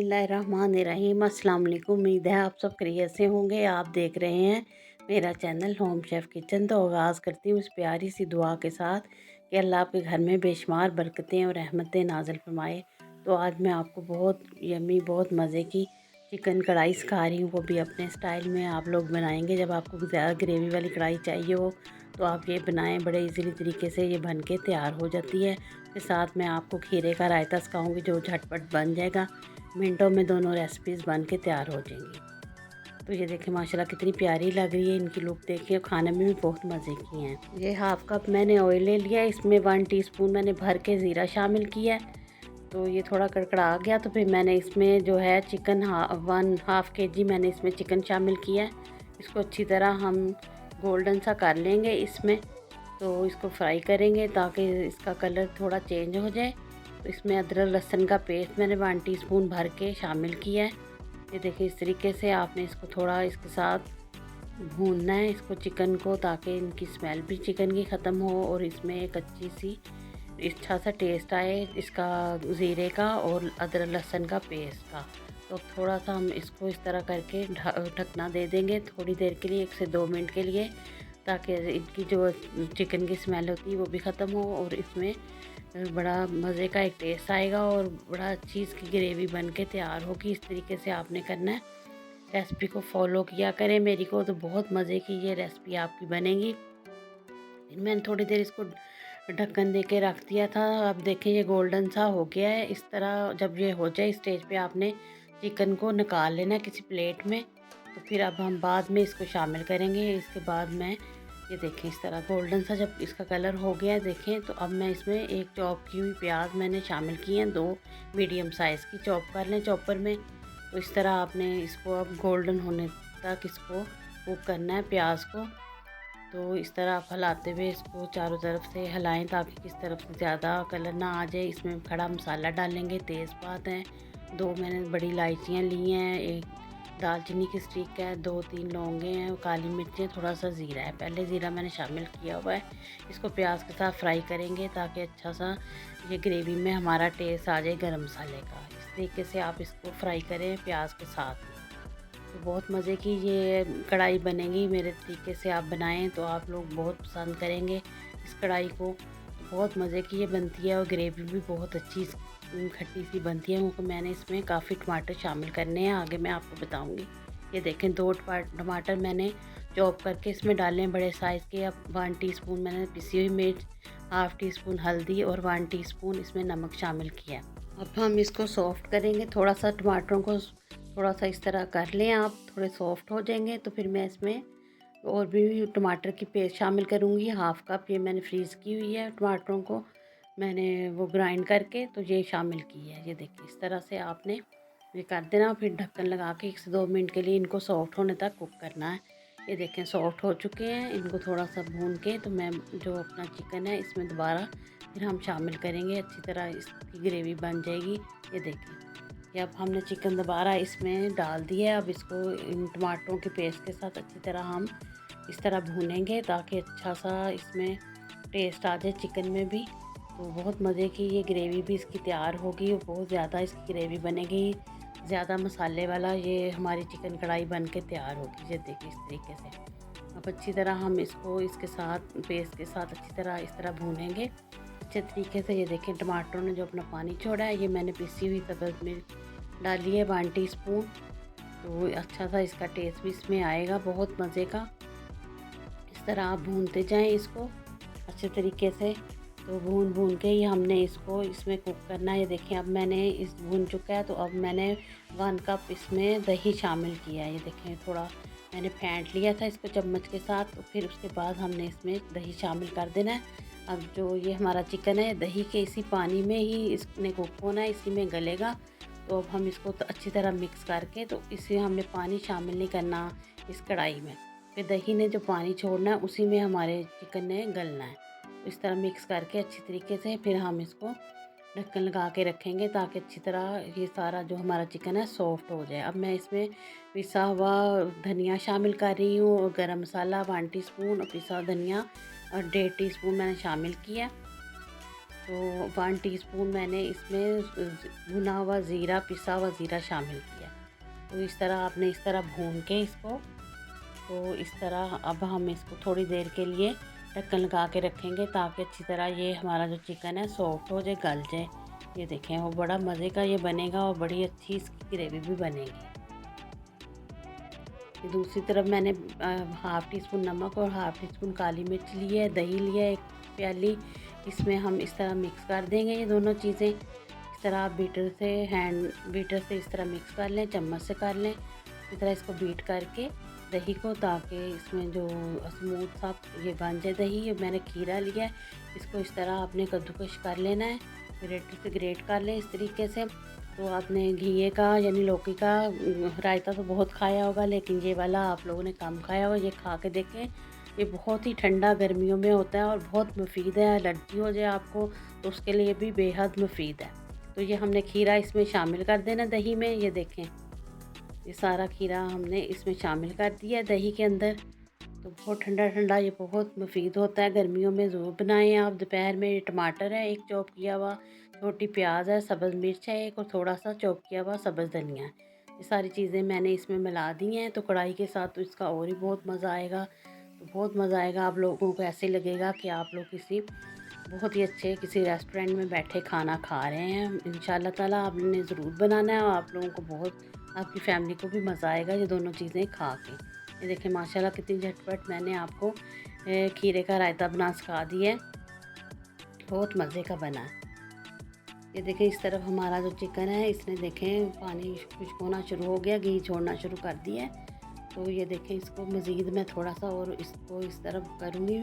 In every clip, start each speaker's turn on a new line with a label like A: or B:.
A: बिस्मिल्लाहिर्रहमानिर्रहीम। अस्सलाम वालेकुम। उम्मीद है आप सब खैरियत से होंगे। आप देख रहे हैं मेरा चैनल होम शेफ़ किचन। तो आगाज़ करती हूँ इस प्यारी सी दुआ के साथ कि अल्लाह आपके घर में बेशुमार बरकतें और रहमतें नाज़िल फरमाए। तो आज मैं आपको बहुत यम्मी बहुत मज़े की चिकन कढ़ाई सिखा रही हूँ, वो भी अपने स्टाइल में आप लोग बनाएंगे। जब आपको ज़्यादा ग्रेवी वाली कढ़ाई चाहिए हो तो आप ये बनाएं, बड़े इजीली तरीके से ये बन के तैयार हो जाती है। के साथ मैं आपको खीरे का रायता सिखाऊंगी जो झटपट बन जाएगा। मिनटों में दोनों रेसिपीज़ बन के तैयार हो जाएंगी। तो ये देखें माशाल्लाह कितनी प्यारी लग रही है, इनकी लुक देखिए, खाने में भी बहुत मज़े की हैं। ये हाफ़ कप मैंने ऑयल ले लिया, इसमें 1 टीस्पून मैंने भर के ज़ीरा शामिल किया है। तो ये थोड़ा कड़कड़ा गया तो फिर मैंने इसमें जो है चिकन 1/2 kg मैंने इसमें चिकन शामिल किया है। इसको अच्छी तरह हम गोल्डन सा कर लेंगे इसमें। तो इसको फ्राई करेंगे ताकि इसका कलर थोड़ा चेंज हो जाए। तो इसमें अदरक लहसुन का पेस्ट मैंने 1 टीस्पून भर के शामिल किया है। ये देखिए इस तरीके से आपने इसको थोड़ा इसके साथ भूनना है इसको चिकन को, ताकि इनकी स्मेल भी चिकन की ख़त्म हो और इसमें एक अच्छी सी अच्छा सा टेस्ट आए इसका, ज़ीरे का और अदरक लहसुन का पेस्ट का। तो थोड़ा सा हम इसको इस तरह करके ढकना दे देंगे थोड़ी देर के लिए, 1 से 2 मिनट के लिए, ताकि इनकी जो चिकन की स्मेल होती है वो भी ख़त्म हो और इसमें बड़ा मज़े का एक टेस्ट आएगा और बड़ा अच्छी इसकी ग्रेवी बन के तैयार होगी। इस तरीके से आपने करना है। रेसिपी को फॉलो किया करें मेरी को, तो बहुत मज़े की ये रेसिपी आपकी बनेगी। मैंने थोड़ी देर इसको ढक्कन दे के रख दिया था। अब देखिए ये गोल्डन सा हो गया है। इस तरह जब ये हो जाए स्टेज पे आपने चिकन को निकाल लेना किसी प्लेट में। तो फिर अब हम बाद में इसको शामिल करेंगे। इसके बाद मैं ये देखें इस तरह गोल्डन सा जब इसका कलर हो गया है देखें, तो अब मैं इसमें एक चॉप की हुई प्याज मैंने शामिल की हैं, 2 मीडियम साइज़ की। चॉप कर लें चॉपर में। तो इस तरह आपने इसको अब गोल्डन होने तक इसको कुक करना है प्याज को। तो इस तरह आप हिलाते हुए इसको चारों तरफ से हिलाएं ताकि किस तरफ से ज़्यादा कलर ना आ जाए। इसमें खड़ा मसाला डालेंगे, तेज़पात हैं, 2 मैंने बड़ी इलायचियाँ ली हैं, 1 दालचीनी की स्टिक है, 2-3 लौंगे हैं, काली मिर्चें, थोड़ा सा ज़ीरा है। पहले ज़ीरा मैंने शामिल किया हुआ है। इसको प्याज के साथ फ्राई करेंगे ताकि अच्छा सा ये ग्रेवी में हमारा टेस्ट आ जाए गरम मसाले का। इस तरीके से आप इसको फ्राई करें प्याज के साथ। तो बहुत मज़े की ये कढ़ाई बनेगी। मेरे तरीके से आप बनाएं तो आप लोग बहुत पसंद करेंगे इस कढ़ाई को। बहुत मज़े की ये बनती है और ग्रेवी भी बहुत अच्छी खट्टी सी बनती है, क्योंकि मैंने इसमें काफ़ी टमाटर शामिल करने हैं, आगे मैं आपको बताऊंगी। ये देखें 2 टमाटर मैंने चॉप करके इसमें डाले हैं बड़े साइज़ के। अब 1 टीस्पून मैंने पिसी हुई मिर्च, 1/2 टीस्पून हल्दी और 1 टीस्पून इसमें नमक शामिल किया। अब हम इसको सॉफ्ट करेंगे। थोड़ा सा टमाटरों को थोड़ा सा इस तरह कर लें आप, थोड़े सॉफ्ट हो जाएंगे तो फिर मैं इसमें और भी टमाटर की पेस्ट शामिल करूँगी। 1/2 कप ये मैंने फ्रीज़ की हुई है टमाटरों को, मैंने वो ग्राइंड करके तो ये शामिल की है। ये देखिए इस तरह से आपने ये कर देना। फिर ढक्कन लगा के 1 से 2 मिनट के लिए इनको सॉफ्ट होने तक कुक करना है। ये देखें सॉफ्ट हो चुके हैं। इनको थोड़ा सा भून के तो मैं जो अपना चिकन है इसमें दोबारा फिर हम शामिल करेंगे। अच्छी तरह इसकी ग्रेवी बन जाएगी। ये देखें ये अब हमने चिकन दोबारा इसमें डाल दिया है। अब इसको इन टमाटरों के पेस्ट के साथ अच्छी तरह हम इस तरह भूनेंगे ताकि अच्छा सा इसमें टेस्ट आ जाए चिकन में भी। तो बहुत मज़े की ये ग्रेवी भी इसकी तैयार होगी और बहुत ज़्यादा इसकी ग्रेवी बनेगी, ज़्यादा मसाले वाला ये हमारी चिकन कढ़ाई बन के तैयार होगी। ये देखिए इस तरीके से अब अच्छी तरह हम इसको इसके साथ पेस्ट के साथ अच्छी तरह इस तरह भूनेंगे अच्छे तरीके से। ये देखें टमाटरों ने जो अपना पानी छोड़ा है, ये मैंने पिसी हुई सब्ज़ मिर्च डाली है 1 टीस्पून। तो अच्छा सा इसका टेस्ट भी इसमें आएगा बहुत मज़े का। इस तरह आप भूनते जाएं इसको अच्छे तरीके से। तो भून भून के ही हमने इसको इसमें कुक करना है। ये देखें अब मैंने इस भून चुका है, तो अब मैंने 1 कप इसमें दही शामिल किया है। ये देखें थोड़ा मैंने फेंट लिया था इसको चम्मच के साथ। तो फिर उसके बाद हमने इसमें दही शामिल कर देना है। अब जो ये हमारा चिकन है दही के इसी पानी में ही इसने कुक होना है, इसी में गलेगा। तो अब हम इसको तो अच्छी तरह मिक्स करके, तो इसे हमने पानी शामिल नहीं करना इस कढ़ाई में। फिर दही ने जो पानी छोड़ना है उसी में हमारे चिकन ने गलना है। तो इस तरह मिक्स करके अच्छी तरीके से फिर हम इसको ढक्कन लगा के रखेंगे ताकि अच्छी तरह ये सारा जो हमारा चिकन है सॉफ्ट हो जाए। अब मैं इसमें पिसा हुआ धनिया शामिल कर रही हूँ और गरम मसाला 1 टीस्पून और पिसा हुआ धनिया और 1.5 टीस्पून मैंने शामिल किया। तो 1 टीस्पून मैंने इसमें भुना हुआ ज़ीरा, पिसा हुआ ज़ीरा शामिल किया। तो इस तरह आपने इस तरह भून के इसको, तो इस तरह अब हम इसको थोड़ी देर के लिए ढक्कन लगा के रखेंगे ताकि अच्छी तरह ये हमारा जो चिकन है सॉफ्ट हो जाए, गल जाए। ये देखें वो बड़ा मज़े का ये बनेगा और बड़ी अच्छी इसकी ग्रेवी भी बनेगी। दूसरी तरफ मैंने हाफ़ टी स्पून नमक और हाफ़ टी स्पून काली मिर्च ली है, दही लिया है 1 प्याली। इसमें हम इस तरह मिक्स कर देंगे ये दोनों चीज़ें। इस तरह आप हैंड बीटर से इस तरह मिक्स कर लें, चम्मच से कर लें। इस तरह इसको बीट करके दही को, ताकि इसमें जो स्मूथ सा ये बन जाए दही। ये मैंने खीरा लिया है, इसको इस तरह आपने कद्दूकश कर लेना है, ग्रेटर से ग्रेट कर लें इस तरीके से। तो आपने घिये का यानी लौकी का रायता तो बहुत खाया होगा, लेकिन ये वाला आप लोगों ने कम खाया होगा। ये खा के देखें, ये बहुत ही ठंडा गर्मियों में होता है और बहुत मुफीद है। एलर्जी हो जाए आपको तो उसके लिए भी बेहद मुफीद है। तो ये हमने खीरा इसमें शामिल कर देना दही में। ये देखें, ये सारा खीरा हमने इसमें शामिल कर दिया दही के अंदर। तो बहुत ठंडा ठंडा ये बहुत मुफीद होता है, गर्मियों में ज़रूर बनाएं आप। दोपहर में ये टमाटर है 1 चॉप किया हुआ, छोटी प्याज है, सब्ज़ मिर्च है 1 और थोड़ा सा चॉप किया हुआ सब्ज़ धनिया है। ये सारी चीज़ें मैंने इसमें मिला दी हैं। तो कढ़ाई के साथ तो इसका और ही बहुत मज़ा आएगा। तो बहुत मज़ा आएगा, आप लोगों को ऐसे लगेगा कि आप लोग किसी बहुत ही अच्छे किसी रेस्टोरेंट में बैठे खाना खा रहे हैं। इंशाल्लाह ताला आपने ज़रूर बनाना है और आप लोगों को बहुत, आपकी फैमिली को भी मज़ा आएगा ये दोनों चीज़ें खा के। ये देखें माशाल्लाह कितनी झटपट मैंने आपको खीरे का रायता बना सिखा दिया है, बहुत मज़े का बना है। ये देखें इस तरफ हमारा जो चिकन है इसने देखें पानी खुश्क होना शुरू हो गया, घी छोड़ना शुरू कर दिया है। तो ये देखें इसको मज़ीद मैं थोड़ा सा और इसको इस तरफ करूँगी,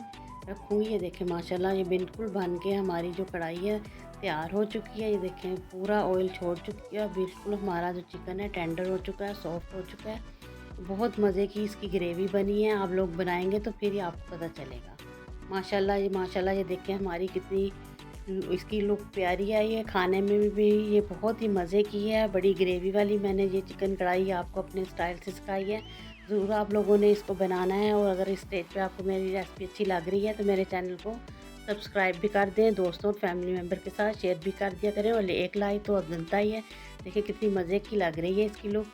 A: रखूँगी। ये देखें माशाल्लाह ये बिल्कुल बन के हमारी जो कढ़ाई है तैयार हो चुकी है। ये देखें पूरा ऑयल छोड़ चुकी है, बिल्कुल हमारा जो चिकन है टेंडर हो चुका है, सॉफ्ट हो चुका है। बहुत मज़े की इसकी ग्रेवी बनी है। आप लोग बनाएंगे तो फिर ही आपको पता चलेगा। माशाल्लाह ये देखें हमारी कितनी इसकी लुक प्यारी आई है। खाने में भी ये बहुत ही मज़े की है, बड़ी ग्रेवी वाली। मैंने ये चिकन कढ़ाई आपको अपने स्टाइल से सिखाई है, ज़रूर आप लोगों ने इसको बनाना है। और अगर इस स्टेज पे आपको मेरी रेसिपी अच्छी लग रही है तो मेरे चैनल को सब्सक्राइब भी कर दें, दोस्तों और फैमिली मेम्बर के साथ शेयर भी कर दिया करें। और 1 लाइक तो अब बनता ही है। देखिए कितनी मज़े की लग रही है इसकी लुक।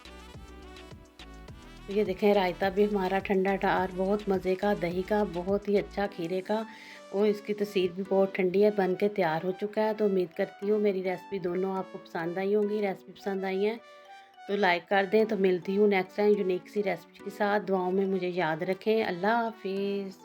A: तो ये देखें रायता भी हमारा ठंडा ठार बहुत मज़े का, दही का बहुत ही अच्छा, खीरे का, और इसकी तसीर भी बहुत ठंडी है, बन के तैयार हो चुका है। तो उम्मीद करती हूँ मेरी रेसिपी दोनों आपको पसंद आई होंगी। रेसिपी पसंद आई है तो लाइक कर दें। तो मिलती हूँ नेक्स्ट टाइम यूनिक सी रेसिपी के साथ। दुआओं में मुझे याद रखें। अल्लाह हाफिज़।